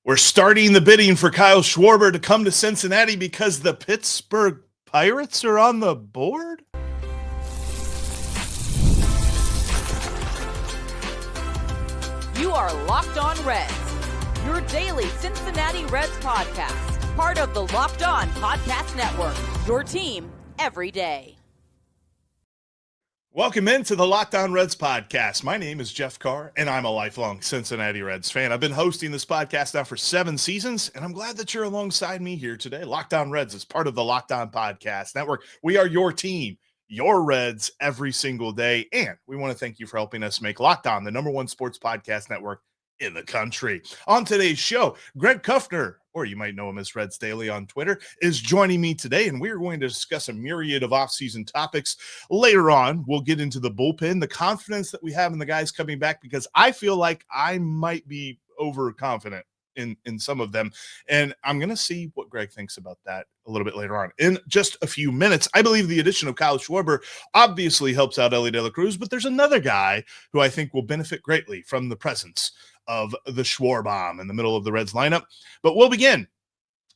We're starting the bidding for Kyle Schwarber to come to Cincinnati because the Pittsburgh Pirates are on the board. You are Locked On Reds, your daily Cincinnati Reds podcast, part of the Locked On Podcast Network, your team every day. Welcome into the Locked On Reds podcast. My name is Jeff Carr, and I'm a lifelong Cincinnati Reds fan. I've been hosting this podcast now for 7 seasons, and I'm glad that you're alongside me here today. Locked On Reds is part of the Locked On Podcast Network. We are your team, your Reds, every single day, and we want to thank you for helping us make Locked On the #1 sports podcast network in the country. On today's show, Greg Kuffner, or you might know him as Reds Daily on Twitter, is joining me today, and we're going to discuss a myriad of offseason topics. Later on, we'll get into the bullpen, the confidence that we have in the guys coming back, because I feel like I might be overconfident in some of them, and I'm going to see what Greg thinks about that a little bit later on. In just a few minutes, I believe the addition of Kyle Schwarber obviously helps out Elly De La Cruz, but there's another guy who I think will benefit greatly from the presence of the Schwarbomb in the middle of the Reds lineup. But we'll begin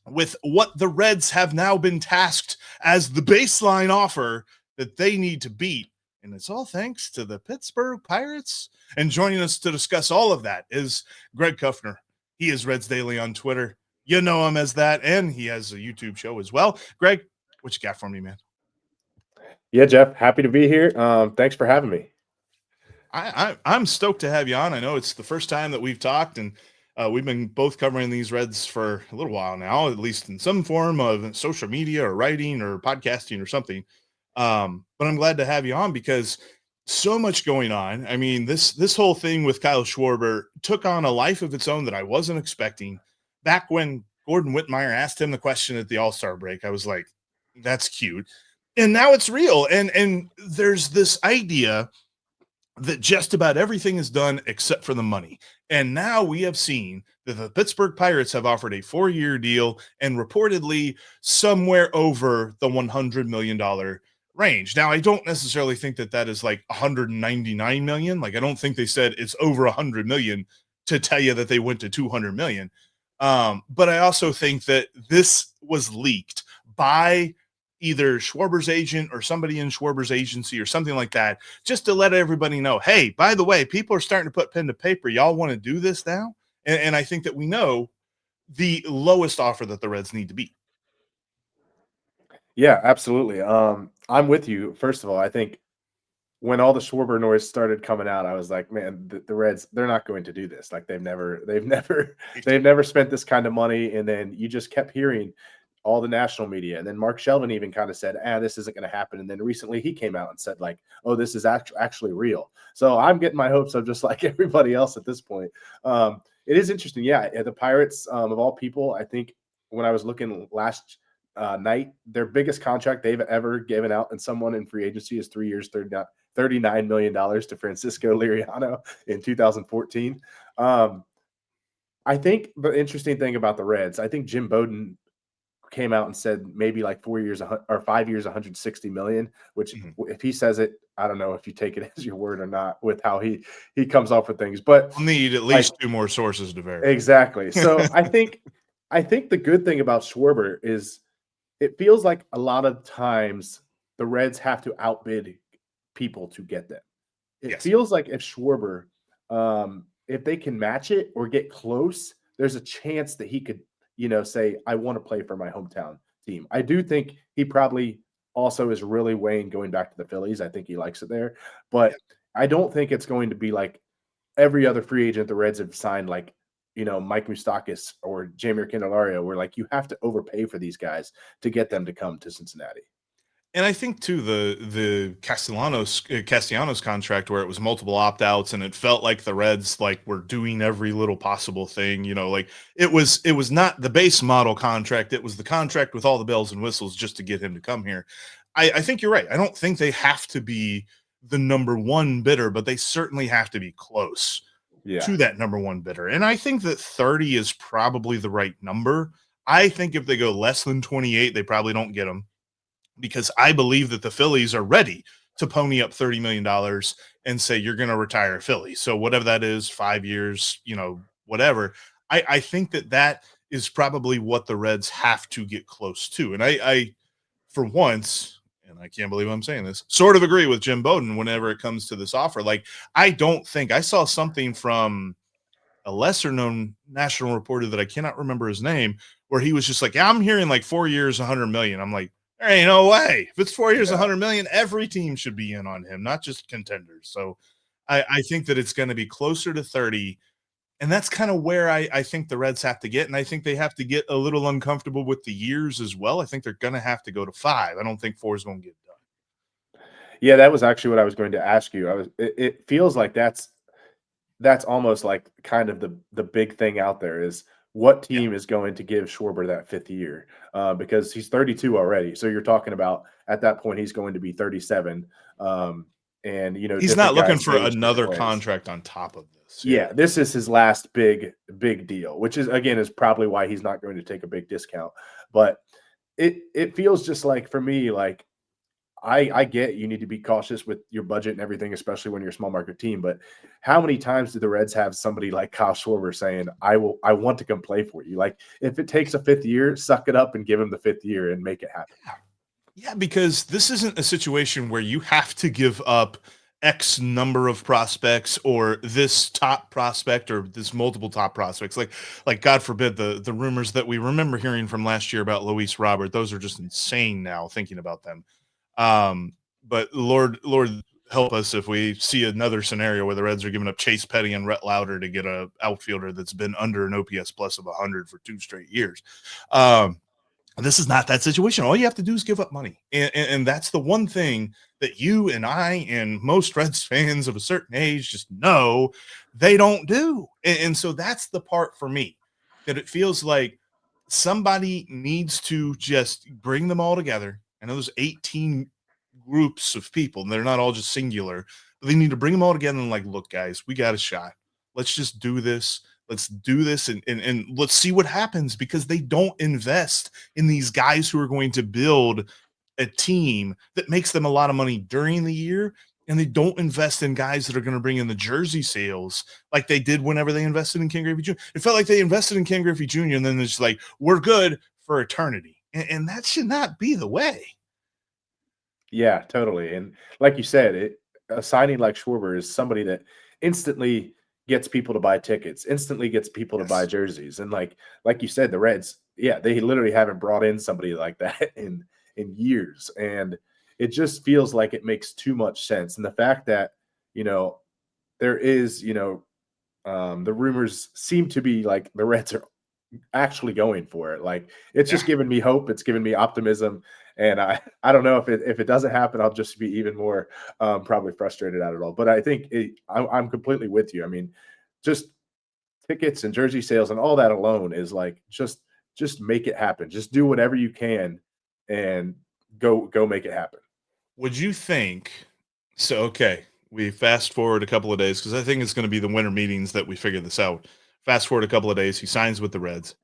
with what the Reds have now been tasked as the baseline offer that they need to beat. And it's all thanks to the Pittsburgh Pirates. And joining us to discuss all of that is Greg Kuffner. He is Reds Daily on Twitter. You know him as that, and he has a YouTube show as well. Greg, what you got for me, man? Yeah, Jeff, happy to be here. Thanks for having me. I'm stoked to have you on. I know it's the first time that we've talked, and we've been both covering these Reds for a little while now, at least in some form of social media or writing or podcasting or something. But I'm glad to have you on because so much going on. I mean, this whole thing with Kyle Schwarber took on a life of its own that I wasn't expecting. Back when Gordon Whitmire asked him the question at the All-Star break, I was like, that's cute. And now it's real. And there's this idea that just about everything is done except for the money. And now we have seen that the Pittsburgh Pirates have offered a 4-year deal and reportedly somewhere over the $100 million range. Now, I don't necessarily think that that is like $199 million. Like, I don't think they said it's over $100 million to tell you that they went to $200 million. But I also think that this was leaked by either Schwarber's agent or somebody in Schwarber's agency or something like that, just to let everybody know, hey, by the way, people are starting to put pen to paper. Y'all want to do this now? And I think that we know the lowest offer that the Reds need to beat. Yeah, absolutely. I'm with you. First of all, I think when all the Schwarber noise started coming out, I was like, man, the Reds, they're not going to do this. Like they've never spent this kind of money. And then you just kept hearing all the national media. And then Mark Sheldon even kind of said, this isn't going to happen. And then recently he came out and said like, oh, this is actually real. So I'm getting my hopes up just like everybody else at this point. It is interesting. Yeah. The Pirates, of all people, I think when I was looking last night, their biggest contract they've ever given out and someone in free agency is 3 years, $39 million to Francisco Liriano in 2014. I think the interesting thing about the Reds, I think Jim Bowden came out and said maybe like 4 years or 5 years, $160 million, which if he says it, I don't know if you take it as your word or not with how he comes up with things, but we'll need at least 2 more sources to verify. Exactly. So I think the good thing about Schwarber is it feels like a lot of times the Reds have to outbid people to get them. It feels like if Schwarber, if they can match it or get close, there's a chance that he could, say, I want to play for my hometown team. I do think he probably also is really weighing going back to the Phillies. I think he likes it there, but I don't think it's going to be like every other free agent the Reds have signed, like, Mike Moustakas or Jeimer Candelario, where like you have to overpay for these guys to get them to come to Cincinnati. And I think too the Castellanos contract where it was multiple opt-outs and it felt like the Reds like were doing every little possible thing, like it was not the base model contract, it was the contract with all the bells and whistles just to get him to come here. I think you're right. I don't think they have to be the number one bidder, but they certainly have to be close to that number one bidder. And I think that 30 is probably the right number. I think if they go less than 28, they probably don't get them, because I believe that the Phillies are ready to pony up $30 million and say, you're going to retire Philly. So whatever that is, 5 years, whatever. I think that is probably what the Reds have to get close to. And I for once, and I can't believe I'm saying this, sort of agree with Jim Bowden whenever it comes to this offer. Like, I don't think I saw something from a lesser known national reporter that I cannot remember his name, where he was just like, yeah, I'm hearing like 4 years, 100 million. I'm like, there ain't no way. If it's 4 years, 100 million, every team should be in on him, not just contenders. So I think that it's going to be closer to 30. And that's kind of where I think the Reds have to get. And I think they have to get a little uncomfortable with the years as well. I think they're going to have to go to 5. I don't think 4 is going to get done. Yeah, that was actually what I was going to ask you. It feels like that's almost like kind of the big thing out there is what team is going to give Schwarber that 5th year, because he's 32 already. So you're talking about at that point he's going to be 37. And he's not looking for another contract on top of this. Yeah, this is his last big deal, which is probably why he's not going to take a big discount. But it feels just like, for me, like, I get you need to be cautious with your budget and everything, especially when you're a small market team. But how many times do the Reds have somebody like Kyle Schwarber saying, I want to come play for you? Like, if it takes a 5th year, suck it up and give him the 5th year and make it happen. Yeah, because this isn't a situation where you have to give up X number of prospects or this top prospect or this multiple top prospects. Like God forbid, the rumors that we remember hearing from last year about Luis Robert, those are just insane now thinking about them. But Lord help us if we see another scenario where the Reds are giving up Chase Petty and Rhett Lauder to get a outfielder that's been under an OPS plus of 100 for 2 straight years. This is not that situation. All you have to do is give up money. And that's the one thing that you and I and most Reds fans of a certain age just know they don't do. And so that's the part for me that it feels like somebody needs to just bring them all together. I know there's 18 groups of people, and they're not all just singular, but they need to bring them all together and like, look, guys, we got a shot. Let's just do this. Let's do this and let's see what happens, because they don't invest in these guys who are going to build a team that makes them a lot of money during the year. And they don't invest in guys that are going to bring in the jersey sales like they did whenever they invested in Ken Griffey Jr. It felt like they invested in Ken Griffey Jr. and then it's like, we're good for eternity. And that should not be the way. Yeah, totally. And like you said, a signing like Schwarber is somebody that instantly gets people to buy tickets, instantly gets people to buy jerseys. And like you said, the Reds, yeah, they literally haven't brought in somebody like that in years. And it just feels like it makes too much sense. And the fact that, there is, the rumors seem to be like the Reds are actually going for it. Like, it's just giving me hope. It's giving me optimism. And I don't know if it doesn't happen, I'll just be even more probably frustrated at it all. But I think I'm completely with you. I mean, just tickets and jersey sales and all that alone is like, just make it happen. Just do whatever you can and go make it happen. Would you think so? Okay, we fast forward a couple of days, because I think it's going to be the winter meetings that we figure this out. Fast forward a couple of days, he signs with the Reds.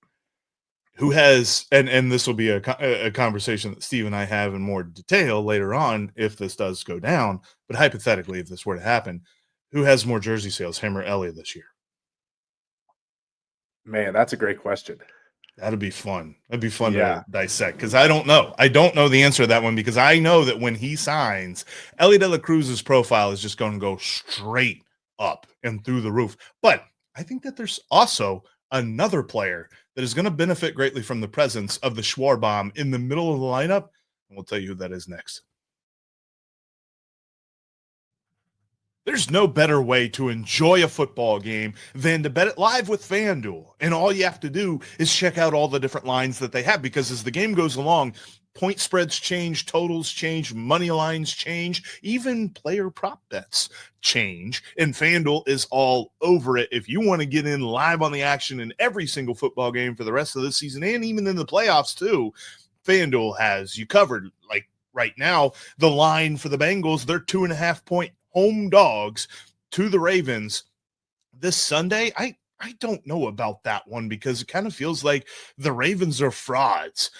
Who has, and this will be a conversation that Steve and I have in more detail later on if this does go down, but hypothetically, if this were to happen, who has more jersey sales, him or Elly, this year? Man, that's a great question. That'd be fun. That'd be fun to dissect, because I don't know. I don't know the answer to that one, because I know that when he signs, Elly De La Cruz's profile is just going to go straight up and through the roof. But I think that there's also another player that is going to benefit greatly from the presence of the Schwarber in the middle of the lineup, and we'll tell you who that is next. There's no better way to enjoy a football game than to bet it live with FanDuel. And all you have to do is check out all the different lines that they have, because as the game goes along, point spreads change, totals change, money lines change, even player prop bets change. And FanDuel is all over it. If you want to get in live on the action in every single football game for the rest of the season and even in the playoffs too, FanDuel has you covered. Like right now, the line for the Bengals, they're 2.5-point home dogs to the Ravens this Sunday. I don't know about that one, because it kind of feels like the Ravens are frauds.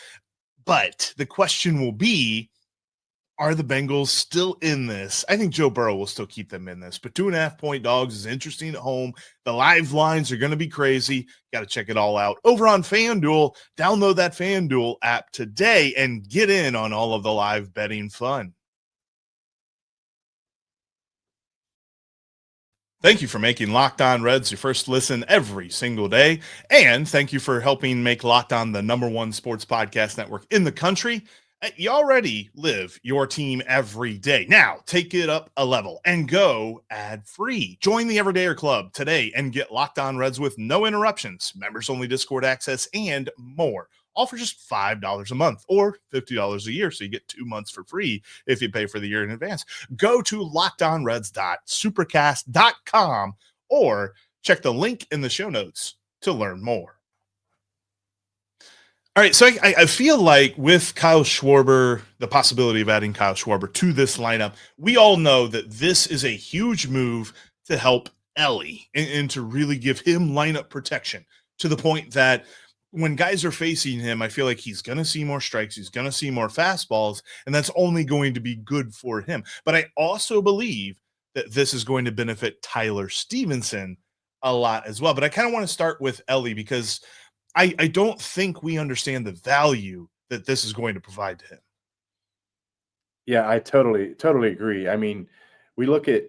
But the question will be, Are the Bengals still in this? I think Joe Burrow will still keep them in this, but 2.5-point dogs is interesting at home. The live lines are going to be crazy. Got to check it all out over on FanDuel. Download that FanDuel app today and get in on all of the live betting fun. Thank you for making Locked On Reds your first listen every single day. And thank you for helping make Locked On the #1 sports podcast network in the country. You already live your team every day. Now, take it up a level and go ad-free. Join the Everydayer Club today and get Locked On Reds with no interruptions, members-only Discord access, and more. All for just $5 a month or $50 a year, so you get 2 months for free if you pay for the year in advance. Go to lockedonreds.supercast.com or check the link in the show notes to learn more. All right, so I feel like with Kyle Schwarber, the possibility of adding Kyle Schwarber to this lineup, we all know that this is a huge move to help Elly and to really give him lineup protection to the point that when guys are facing him, I feel like he's going to see more strikes, he's going to see more fastballs, and that's only going to be good for him. But I also believe that this is going to benefit Tyler Stephenson a lot as well. But I kind of want to start with Elly because I don't think we understand the value that this is going to provide to him. Yeah, I totally agree. I mean, we look at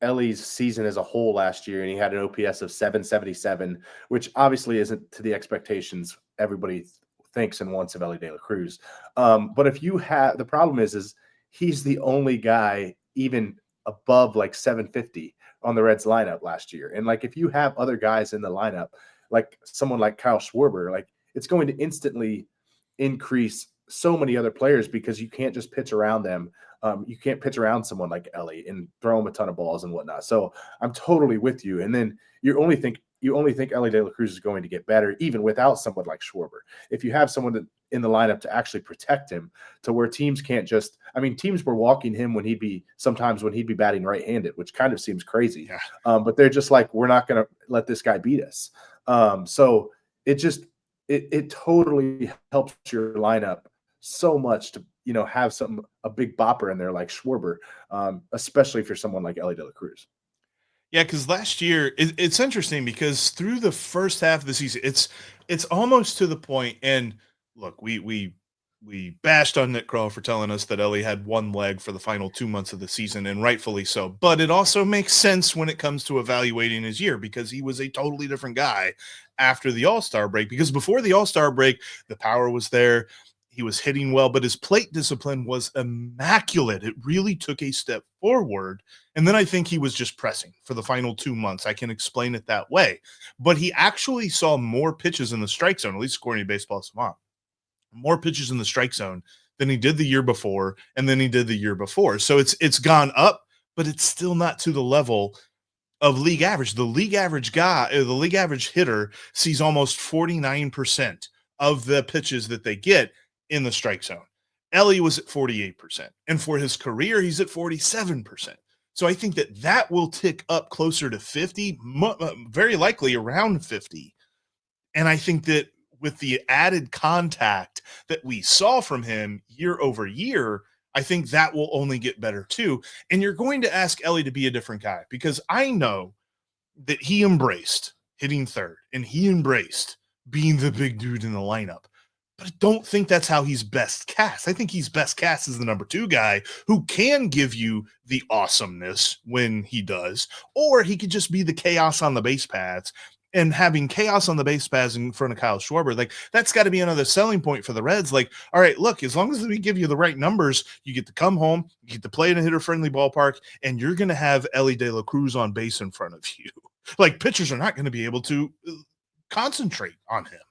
Elly's season as a whole last year, and he had an OPS of 777, which obviously isn't to the expectations everybody thinks and wants of Elly De La Cruz. But if you have, the problem is he's the only guy even above like 750 on the Reds lineup last year. And like, if you have other guys in the lineup, like someone like Kyle Schwarber, like it's going to instantly increase so many other players because you can't just pitch around them. You can't pitch around someone like Elly and throw him a ton of balls and whatnot. So I'm totally with you. And then you only think Elly De La Cruz is going to get better even without someone like Schwarber. If you have someone in the lineup to actually protect him, to where teams can't just, I mean, teams were walking him when he'd be batting right-handed, which kind of seems crazy. Yeah. But they're just like, we're not going to let this guy beat us. So it totally helps your lineup so much to, have a big bopper in there like Schwarber, especially for someone like Elly De La Cruz. Yeah, because last year it's interesting because through the first half of the season, it's almost to the point. And look, we bashed on Nick Kroll for telling us that Elly had one leg for the final 2 months of the season, and rightfully so. But it also makes sense when it comes to evaluating his year because he was a totally different guy after the All-Star break. Because before the All-Star break, the power was there. He was hitting well, but his plate discipline was immaculate. It really took a step forward. And then I think he was just pressing for the final 2 months. I can explain it that way. But he actually saw more pitches in the strike zone, at least according to Baseball Savant, more pitches in the strike zone than he did the year before, and then he did the year before. So it's gone up, but it's still not to the level of league average. The league average hitter sees almost 49% of the pitches that they get in the strike zone. Elly was at 48%. And for his career, he's at 47%. So I think that will tick up closer to 50, very likely around 50. And I think that with the added contact that we saw from him year over year, I think that will only get better too. And you're going to ask Elly to be a different guy because I know that he embraced hitting third and he embraced being the big dude in the lineup. But I don't think that's how he's best cast. I think he's best cast as the number 2 guy who can give you the awesomeness when he does, or he could just be the chaos on the base paths. And having chaos on the base paths in front of Kyle Schwarber, like that's got to be another selling point for the Reds. Like, all right, look, as long as we give you the right numbers, you get to come home, you get to play in a hitter-friendly ballpark, and you're going to have Elly De La Cruz on base in front of you. Like, pitchers are not going to be able to concentrate on him.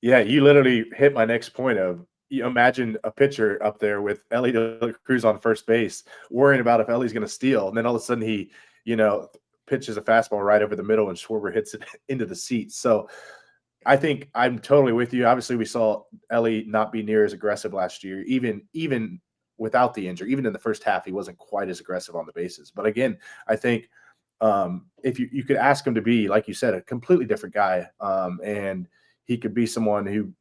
Yeah, you literally hit my next point of, you imagine a pitcher up there with Elly De La Cruz on first base, worrying about if Elly's going to steal. And then all of a sudden he, pitches a fastball right over the middle and Schwarber hits it into the seats. So I think I'm totally with you. Obviously, we saw Elly not be near as aggressive last year, even without the injury. Even in the first half, he wasn't quite as aggressive on the bases. But again, I think if you could ask him to be, like you said, a completely different guy, and he could be someone who,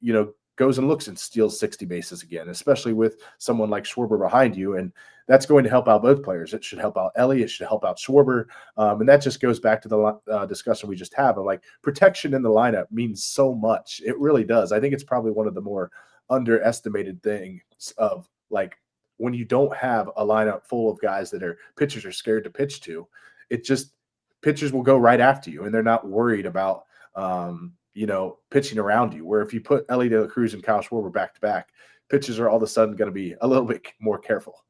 goes and looks and steals 60 bases again, especially with someone like Schwarber behind you. And that's going to help out both players. It should help out Elly. It should help out Schwarber. And that just goes back to the discussion we just had of like protection in the lineup means so much. It really does. I think it's probably one of the more underestimated things of like when you don't have a lineup full of guys that pitchers are scared to pitch to, it just pitchers will go right after you and they're not worried about, pitching around you. Where if you put Elly De La Cruz and Kyle Schwarber back to back, pitchers are all of a sudden going to be a little bit more careful.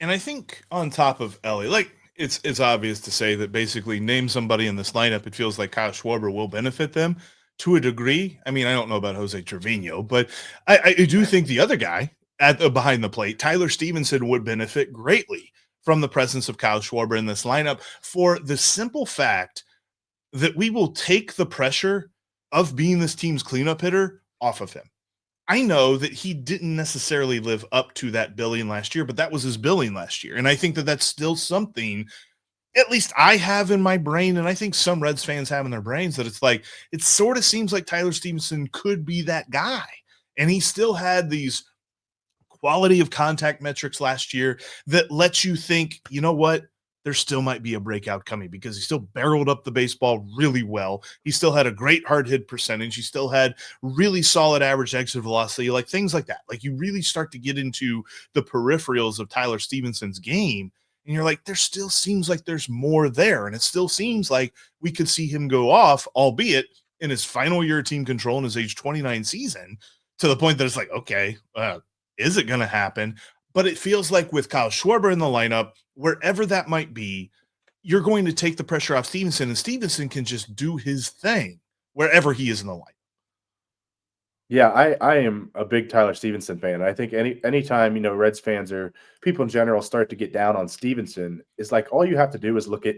And I think on top of Elly, like it's obvious to say that basically name somebody in this lineup, it feels like Kyle Schwarber will benefit them to a degree. I mean, I don't know about Jose Trevino, but I do think the other guy behind the plate, Tyler Stephenson, would benefit greatly from the presence of Kyle Schwarber in this lineup for the simple fact that we will take the pressure of being this team's cleanup hitter off of him. I know that he didn't necessarily live up to that billing last year, but that was his billing last year. And I think that that's still something, at least I have in my brain, and I think some Reds fans have in their brains, that it's like, it sort of seems like Tyler Stephenson could be that guy. And he still had these quality of contact metrics last year that lets you think, you know what, there still might be a breakout coming because he still barreled up the baseball really well. He still had a great hard hit percentage. He still had really solid average exit velocity, like things like that. Like you really start to get into the peripherals of Tyler Stephenson's game, and you're like, there still seems like there's more there. And it still seems like we could see him go off, albeit in his final year of team control in his age 29 season, to the point that it's like, okay, is it going to happen? But it feels like with Kyle Schwarber in the lineup, wherever that might be, you're going to take the pressure off Stephenson, and Stephenson can just do his thing wherever he is in the lineup. Yeah, I am a big Tyler Stephenson fan. I think anytime, Reds fans or people in general start to get down on Stephenson, is like all you have to do is look at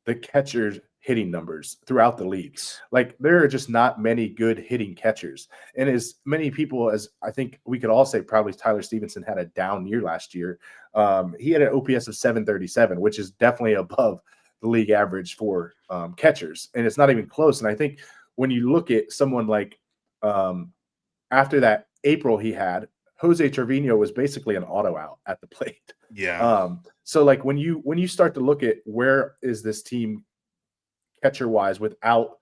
the catcher's hitting numbers throughout the league. Like there are just not many good hitting catchers. And as many people as I think we could all say probably Tyler Stephenson had a down year last year. He had an OPS of 737, which is definitely above the league average for catchers. And it's not even close. And I think when you look at someone like after that April he had, Jose Trevino was basically an auto out at the plate. Yeah. So like when you start to look at where is this team catcher wise without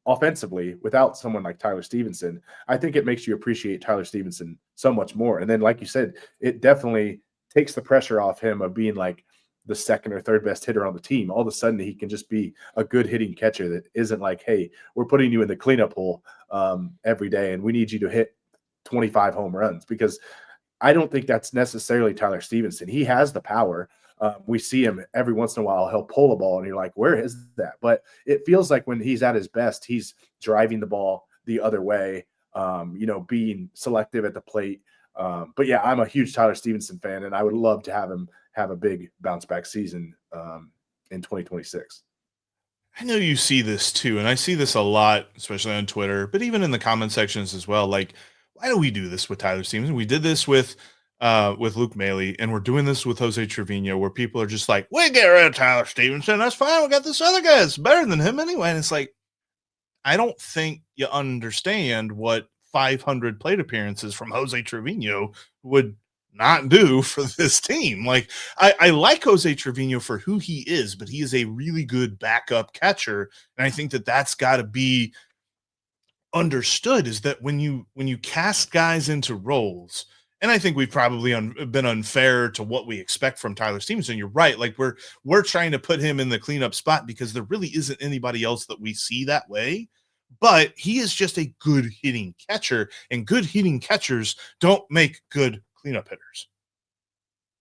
offensively without someone like Tyler Stephenson, I think it makes you appreciate Tyler Stephenson so much more. And then like you said, it definitely takes the pressure off him of being like the second or third best hitter on the team. All of a sudden he can just be a good hitting catcher that isn't like, hey, we're putting you in the cleanup hole every day and we need you to hit 25 home runs, because I don't think that's necessarily Tyler Stephenson. He has the power. We see him every once in a while. He'll pull a ball and you're like, where is that? But it feels like when he's at his best, he's driving the ball the other way, being selective at the plate. But yeah, I'm a huge Tyler Stephenson fan, and I would love to have him have a big bounce back season in 2026. I know you see this too, and I see this a lot, especially on Twitter, but even in the comment sections as well. Like, why do we do this with Tyler Stephenson? We did this with Luke Maile, and we're doing this with Jose Trevino, where people are just like, we get rid of Tyler Stephenson. That's fine. We got this other guy that's better than him anyway. And it's like, I don't think you understand what 500 plate appearances from Jose Trevino would not do for this team. Like, I like Jose Trevino for who he is, but he is a really good backup catcher. And I think that that's got to be understood, is that when you cast guys into roles, and I think we've probably been unfair to what we expect from Tyler Stephenson. You're right. Like we're trying to put him in the cleanup spot because there really isn't anybody else that we see that way. But he is just a good hitting catcher, and good hitting catchers don't make good cleanup hitters.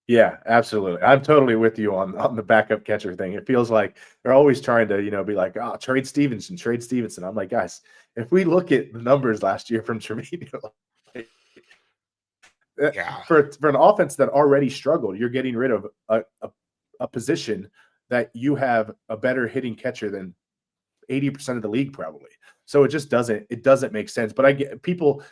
Yeah, absolutely. I'm totally with you on the backup catcher thing. It feels like they're always trying to, be like, oh, trade Stephenson. I'm like, guys, if we look at the numbers last year from Trevino, yeah, for an offense that already struggled, you're getting rid of a position that you have a better hitting catcher than 80% of the league probably. So it doesn't make sense. But I get people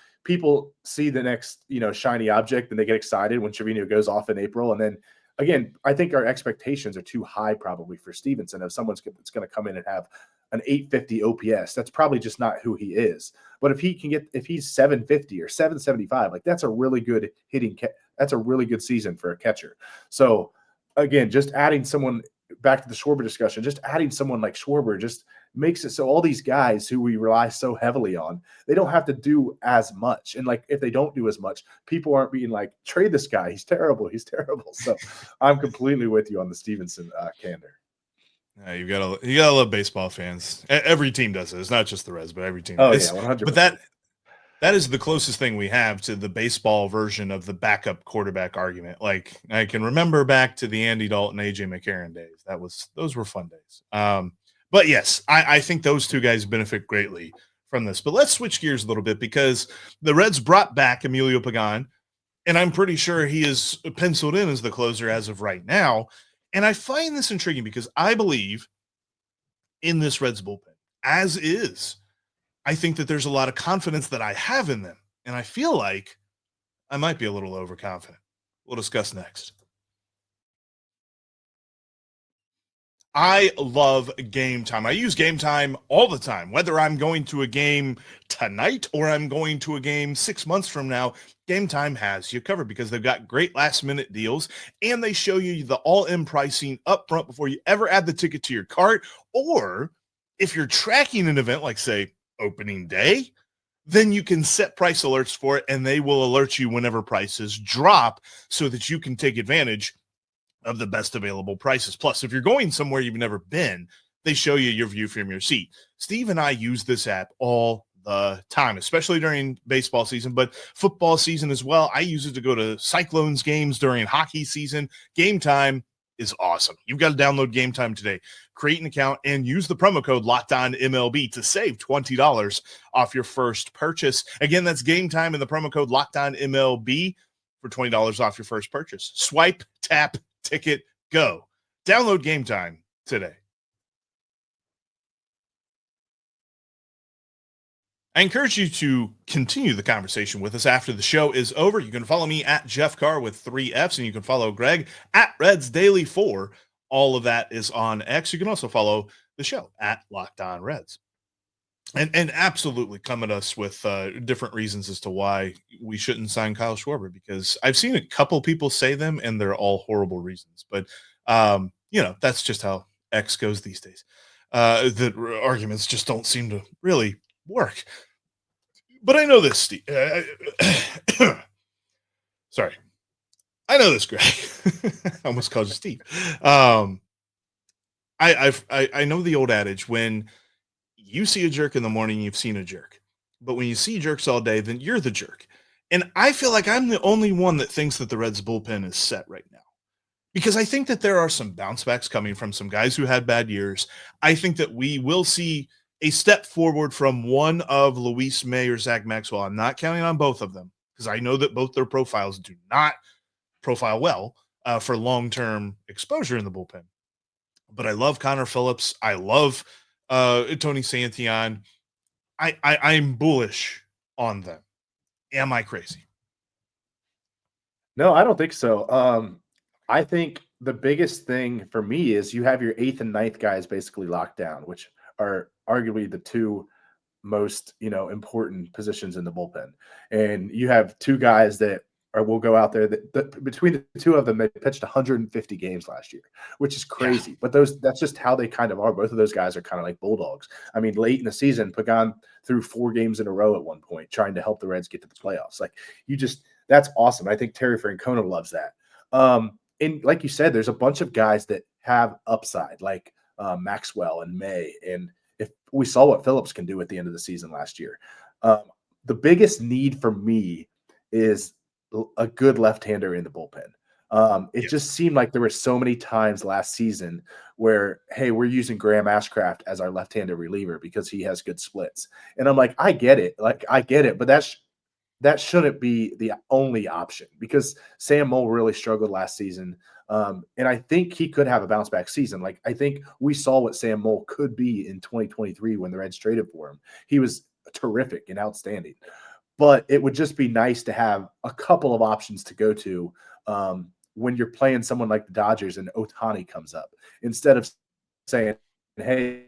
see the next, shiny object and they get excited when Trevino goes off in April. And then again, I think our expectations are too high probably for Stephenson. If someone's that's going to come in and have an 850 OPS, that's probably just not who he is. But if he's 750 or 775, like that's a really good that's a really good season for a catcher. So again, just adding someone back to the Schwarber discussion, just adding someone like Schwarber just makes it so all these guys who we rely so heavily on, they don't have to do as much. And like, if they don't do as much, people aren't being like, trade this guy. He's terrible. He's terrible. So I'm completely with you on the Stephenson candor. Yeah, you gotta love baseball fans. Every team does it. It's not just the Reds, but every team. Oh, yeah, 100%. But that is the closest thing we have to the baseball version of the backup quarterback argument. Like, I can remember back to the Andy Dalton, AJ McCarron days. Those were fun days. But yes, I think those two guys benefit greatly from this. But let's switch gears a little bit, because the Reds brought back Emilio Pagán, and I'm pretty sure he is penciled in as the closer as of right now. And I find this intriguing because I believe in this Reds bullpen, as is. I think that there's a lot of confidence that I have in them, and I feel like I might be a little overconfident. We'll discuss next. I love GameTime. I use GameTime all the time, whether I'm going to a game tonight or I'm going to a game 6 months from now. GameTime has you covered because they've got great last-minute deals, and they show you the all-in pricing up front before you ever add the ticket to your cart. Or if you're tracking an event like, say, opening day, then you can set price alerts for it, and they will alert you whenever prices drop so that you can take advantage of the best available prices. Plus, if you're going somewhere you've never been, they show you your view from your seat. Steve and I use this app all the time, especially during baseball season, but football season as well. I use it to go to Cyclones games during hockey season. GameTime is awesome. You've got to download GameTime today, create an account, and use the promo code LOCKEDONMLB to save $20 off your first purchase. Again, that's GameTime and the promo code LOCKEDONMLB for $20 off your first purchase. Swipe, tap, ticket, go. Download GameTime today. I encourage you to continue the conversation with us after the show is over. You can follow me at Jeff Carr with 3 Fs, and you can follow Greg at Reds Daily 4. All of that is on X. You can also follow the show at Locked On Reds. And absolutely come at us with different reasons as to why we shouldn't sign Kyle Schwarber, because I've seen a couple people say them, and they're all horrible reasons. But, that's just how X goes these days. The arguments just don't seem to really work. But I know this, Steve. Sorry. I know this, Greg. I almost called you Steve. I know the old adage, when you see a jerk in the morning, you've seen a jerk. But when you see jerks all day, then you're the jerk. And I feel like I'm the only one that thinks that the Reds bullpen is set right now, because I think that there are some bounce backs coming from some guys who had bad years. I think that we will see a step forward from one of Luis May or Zach Maxwell. I'm not counting on both of them, because I know that both their profiles do not profile well for long-term exposure in the bullpen. But I love Connor Phillips. I love Tony Santillan. I'm bullish on them. Am I crazy? No, I don't think so. I think the biggest thing for me is you have your 8th and 9th guys basically locked down, which are arguably the two most, important positions in the bullpen. And you have two guys that will go out there that between the two of them, they pitched 150 games last year, which is crazy. Yeah. But that's just how they kind of are. Both of those guys are kind of like bulldogs. I mean, late in the season, Pagán threw 4 games in a row at one point, trying to help the Reds get to the playoffs. Like, that's awesome. I think Terry Francona loves that. And like you said, there's a bunch of guys that have upside, like Maxwell and May. And if we saw what Phillips can do at the end of the season last year, the biggest need for me is a good left-hander in the bullpen. It just seemed like there were so many times last season where, hey, we're using Graham Ashcraft as our left-handed reliever because he has good splits. And I'm like, I get it. But that shouldn't be the only option, because Sam Moll really struggled last season. And I think he could have a bounce back season. Like, I think we saw what Sam Moll could be in 2023 when the Reds traded for him. He was terrific and outstanding. But it would just be nice to have a couple of options to go to when you're playing someone like the Dodgers and Ohtani comes up, instead of saying, hey,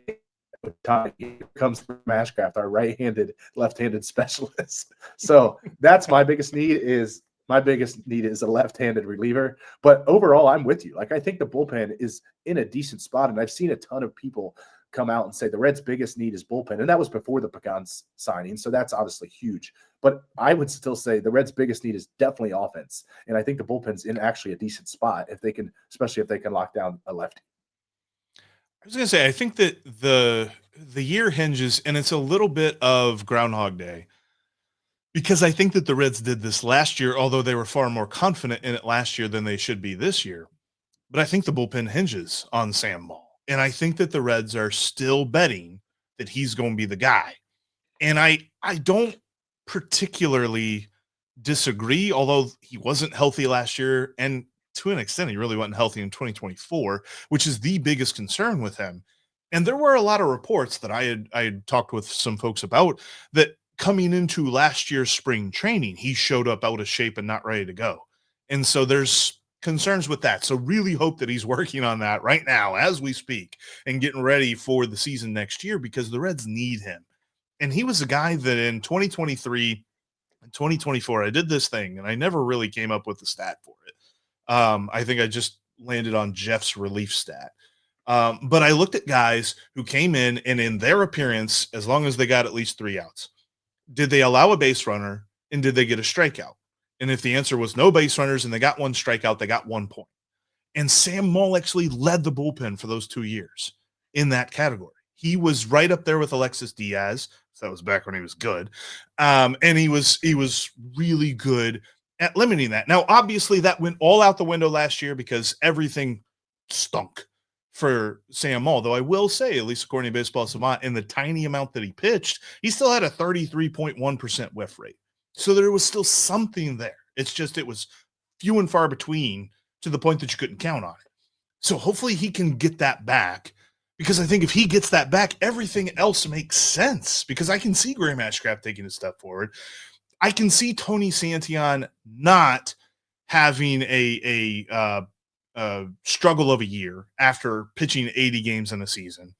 Ohtani, here comes Mashcraft, our right-handed, left-handed specialist. So that's my biggest need is a left-handed reliever. But overall, I'm with you. Like, I think the bullpen is in a decent spot, and I've seen a ton of people come out and say the Reds' biggest need is bullpen, and that was before the Pagán signing, so that's obviously huge. But I would still say the Reds' biggest need is definitely offense, and I think the bullpen's in actually a decent spot if they can, especially if they can lock down a lefty. I was going to say, I think that the year hinges, and it's a little bit of Groundhog Day, because I think that the Reds did this last year, although they were far more confident in it last year than they should be this year. But I think the bullpen hinges on Sam Moll. And I think that the Reds are still betting that he's going to be the guy. And I don't particularly disagree, although he wasn't healthy last year. And to an extent, he really wasn't healthy in 2024, which is the biggest concern with him. And there were a lot of reports that I had talked with some folks about that coming into last year's spring training, he showed up out of shape and not ready to go. And so there's concerns with that. So really hope that he's working on that right now as we speak and getting ready for the season next year, because the Reds need him. And he was a guy that in 2023 and 2024, I did this thing and I never really came up with the stat for it. I think I just landed on Jeff's relief stat. But I looked at guys who came in and in their appearance, as long as they got at least 3 outs, did they allow a base runner and did they get a strikeout? And if the answer was no base runners and they got 1 strikeout, they got 1 point. And Sam Moll actually led the bullpen for those 2 years in that category. He was right up there with Alexis Diaz. So that was back when he was good. And he was really good at limiting that. Now, obviously, that went all out the window last year because everything stunk for Sam Moll, though I will say, at least according to Baseball Savant, in the tiny amount that he pitched, he still had a 33.1% whiff rate. So there was still something there. It's just it was few and far between to the point that you couldn't count on it. So hopefully he can get that back, because I think if he gets that back, everything else makes sense, because I can see Graham Ashcraft taking a step forward. I can see Tony Santillan not having a struggle of a year after pitching 80 games in a season.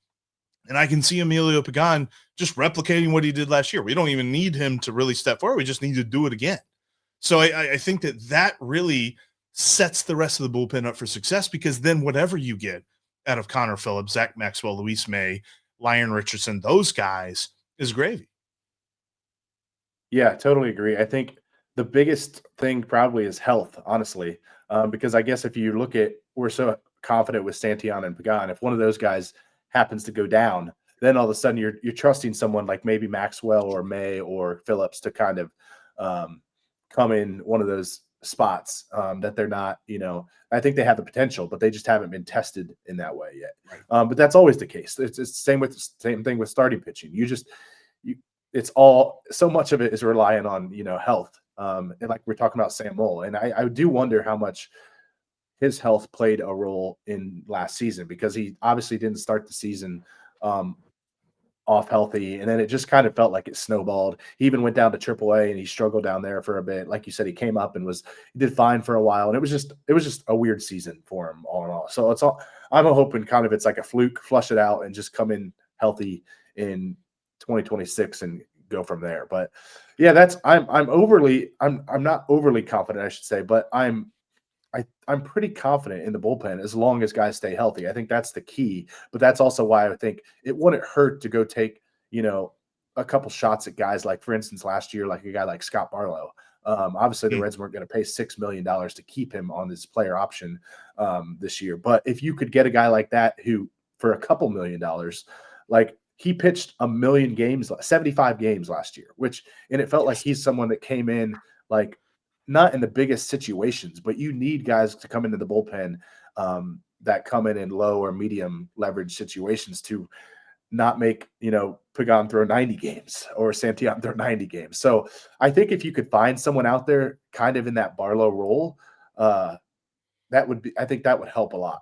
And I can see Emilio Pagán just replicating what he did last year. We don't even need him to really step forward. We just need to do it again. So I think that really sets the rest of the bullpen up for success, because then whatever you get out of Connor Phillips, Zach Maxwell, Luis May, Lyon Richardson, those guys is gravy. Yeah, totally agree. I think the biggest thing probably is health, honestly, because I guess if you look at, we're so confident with Santillan and Pagán, if one of those guys happens to go down, then all of a sudden you're trusting someone like maybe Maxwell or May or Phillips to kind of come in one of those spots that they're not, I think they have the potential, but they just haven't been tested in that way yet. Right. But that's always the case. It's the same thing with starting pitching. It's all, so much of it is relying on, health. And like we're talking about Sam Moll, and I do wonder how much his health played a role in last season, because he obviously didn't start the season off healthy, and then it just kind of felt like it snowballed. He even went down to AAA and he struggled down there for a bit. Like you said, he came up and he did fine for a while, and it was just a weird season for him all in all. So I'm hoping kind of it's like a fluke, flush it out, and just come in healthy in 2026 and go from there. But yeah, I'm not overly confident, I should say, but I'm pretty confident in the bullpen as long as guys stay healthy. I think that's the key, but that's also why I think it wouldn't hurt to go take, a couple shots at guys like, for instance, last year, like a guy like Scott Barlow. Obviously the Reds weren't going to pay $6 million to keep him on this player option this year. But if you could get a guy like that who, for a couple $1 million, like he pitched 75 games last year, and it felt like he's someone that came in like, not in the biggest situations, but you need guys to come into the bullpen that come in low or medium leverage situations to not make, Pagán throw 90 games or Santillan throw 90 games. So I think if you could find someone out there kind of in that Barlow role, I think that would help a lot.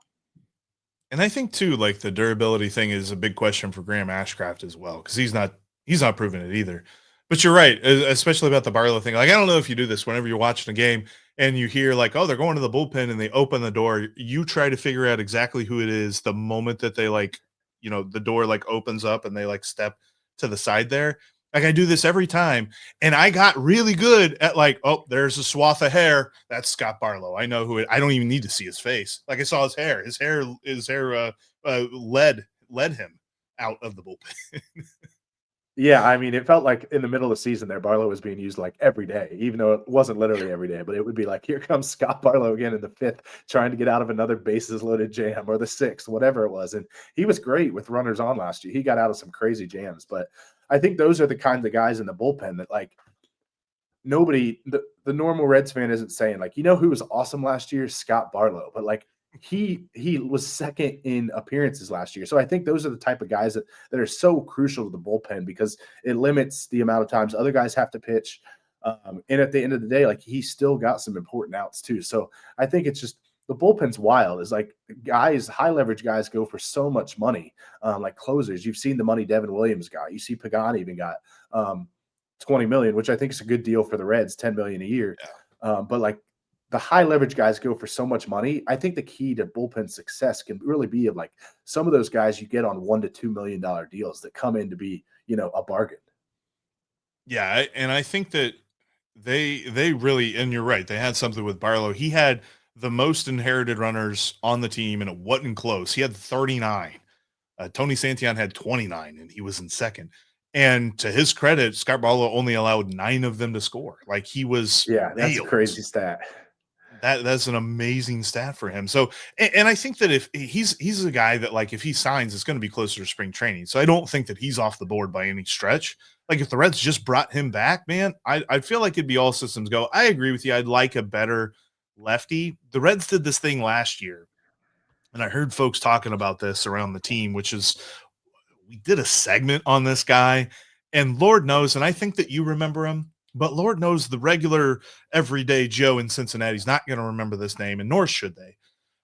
And I think too, like the durability thing is a big question for Graham Ashcraft as well, because he's not proving it either. But you're right, especially about the Barlow thing. Like, I don't know if you do this whenever you're watching a game and you hear like, oh, they're going to the bullpen, and they open the door, you try to figure out exactly who it is the moment that they like, the door like opens up and they like step to the side there. Like I do this every time, and I got really good at like, oh, there's a swath of hair. That's Scott Barlow. I know who it. I don't even need to see his face. Like I saw his hair. His hair led him out of the bullpen. Yeah, I mean, it felt like in the middle of the season there, Barlow was being used like every day, even though it wasn't literally every day, but it would be like, here comes Scott Barlow again in the 5th, trying to get out of another bases loaded jam, or the 6th, whatever it was. And he was great with runners on last year. He got out of some crazy jams, but I think those are the kinds of guys in the bullpen that like nobody, the normal Reds fan isn't saying like, who was awesome last year? Scott Barlow. But like he was second in appearances last year. So I think those are the type of guys that are so crucial to the bullpen, because it limits the amount of times other guys have to pitch. And at the end of the day, like he still got some important outs too. So I think it's just, the bullpen's wild. Is like guys, high leverage guys go for so much money. Like closers, you've seen the money Devin Williams got. You see Pagán even got $20 million, which I think is a good deal for the Reds, $10 million a year. Yeah. But like the high leverage guys go for so much money. I think the key to bullpen success can really be of like some of those guys you get on $1 to $2 million deals that come in to be, a bargain. Yeah, and I think that they really, and you're right, they had something with Barlow. He had the most inherited runners on the team, and it wasn't close. He had 39. Tony Santillan had 29, and he was in second. And to his credit, Scott Barlow only allowed 9 of them to score. Like he was, that's a crazy stat. That's an amazing stat for him. So, and I think that if he's a guy that like if he signs, it's going to be closer to spring training. So I don't think that he's off the board by any stretch. Like if the Reds just brought him back, man, I feel like it'd be all systems go. I agree with you. I'd like a better lefty. The Reds did this thing last year, and I heard folks talking about this around the team, which is we did a segment on this guy, and Lord knows, and I think that you remember him, but Lord knows the regular everyday Joe in Cincinnati is not going to remember this name, and nor should they.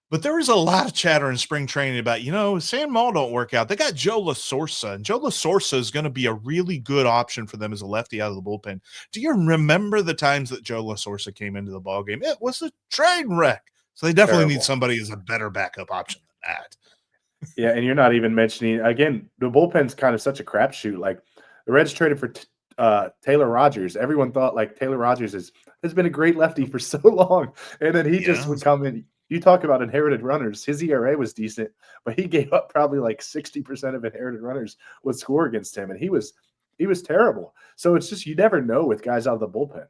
But there was a lot of chatter in spring training about, Sam Moll don't work out. They got Joe La Sorsa, and Joe La Sorsa is going to be a really good option for them as a lefty out of the bullpen. Do you remember the times that Joe La Sorsa came into the ballgame? It was a train wreck. So they definitely need somebody as a better backup option than that. Yeah, and you're not even mentioning, again, the bullpen's kind of such a crapshoot. Like the Reds traded for Taylor Rogers. Everyone thought like Taylor Rogers has been a great lefty for so long, and then he just would come in. You talk about inherited runners. His ERA was decent, but he gave up probably like 60% of inherited runners would score against him, and he was terrible. So it's just you never know with guys out of the bullpen.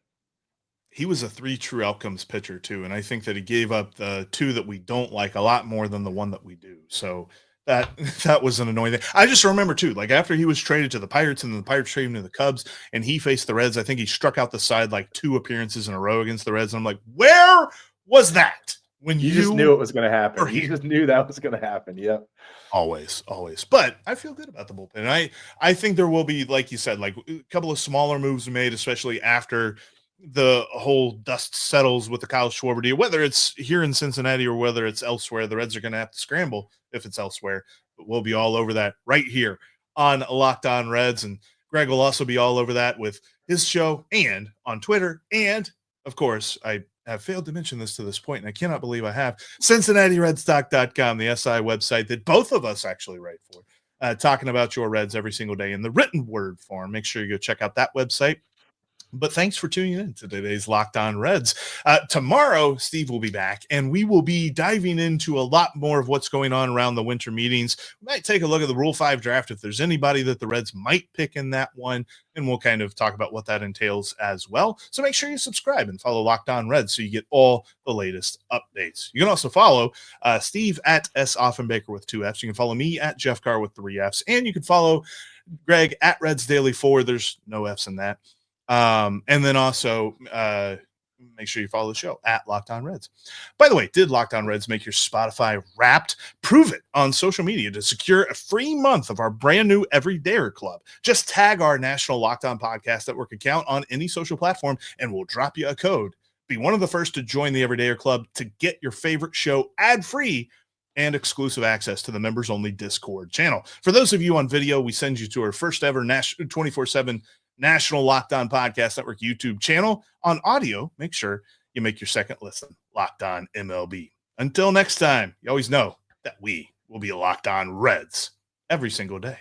He was a 3 true outcomes pitcher too, and I think that he gave up the 2 that we don't like a lot more than the 1 that we do. So that was an annoying thing. I just remember too, like after he was traded to the Pirates and the Pirates traded him to the Cubs, and he faced the Reds. I think he struck out the side like 2 appearances in a row against the Reds. And I'm like, where was that? When you just knew it was going to happen. You just knew that was going to happen. Yep. Always. But I feel good about the bullpen. I think there will be, like you said, like a couple of smaller moves made, especially after the whole dust settles with the Kyle Schwarber deal, whether it's here in Cincinnati or whether it's elsewhere. The Reds are going to have to scramble if it's elsewhere, but we'll be all over that right here on Locked On Reds. And Greg will also be all over that with his show and on Twitter. And of course, I have failed to mention this to this point, and I cannot believe I have. CincinnatiRedstock.com, the SI website that both of us actually write for, talking about your Reds every single day in the written word form. Make sure you go check out that website. But thanks for tuning in to today's Locked On Reds. Tomorrow, Steve will be back, and we will be diving into a lot more of what's going on around the winter meetings. We might take a look at the Rule 5 draft if there's anybody that the Reds might pick in that one, and we'll kind of talk about what that entails as well. So make sure you subscribe and follow Locked On Reds so you get all the latest updates. You can also follow Steve at S. Offenbaker with 2 Fs. You can follow me at Jeff Carr with 3 Fs, and you can follow Greg at Reds Daily 4. There's no Fs in that. And then also make sure you follow the show at Locked On Reds. By the way, did Locked On Reds make your Spotify Wrapped? Prove it on social media to secure a free month of our brand new Everydayer Club. Just tag our national Locked On Podcast Network account on any social platform, and we'll drop you a code. Be one of the first to join the Everydayer Club to get your favorite show ad-free and exclusive access to the members-only Discord channel. For those of you on video, we send you to our first ever 24/7 National Locked On Podcast Network YouTube channel. On audio, make sure you make your second listen Locked On MLB. Until next time, you always know that we will be Locked On Reds every single day.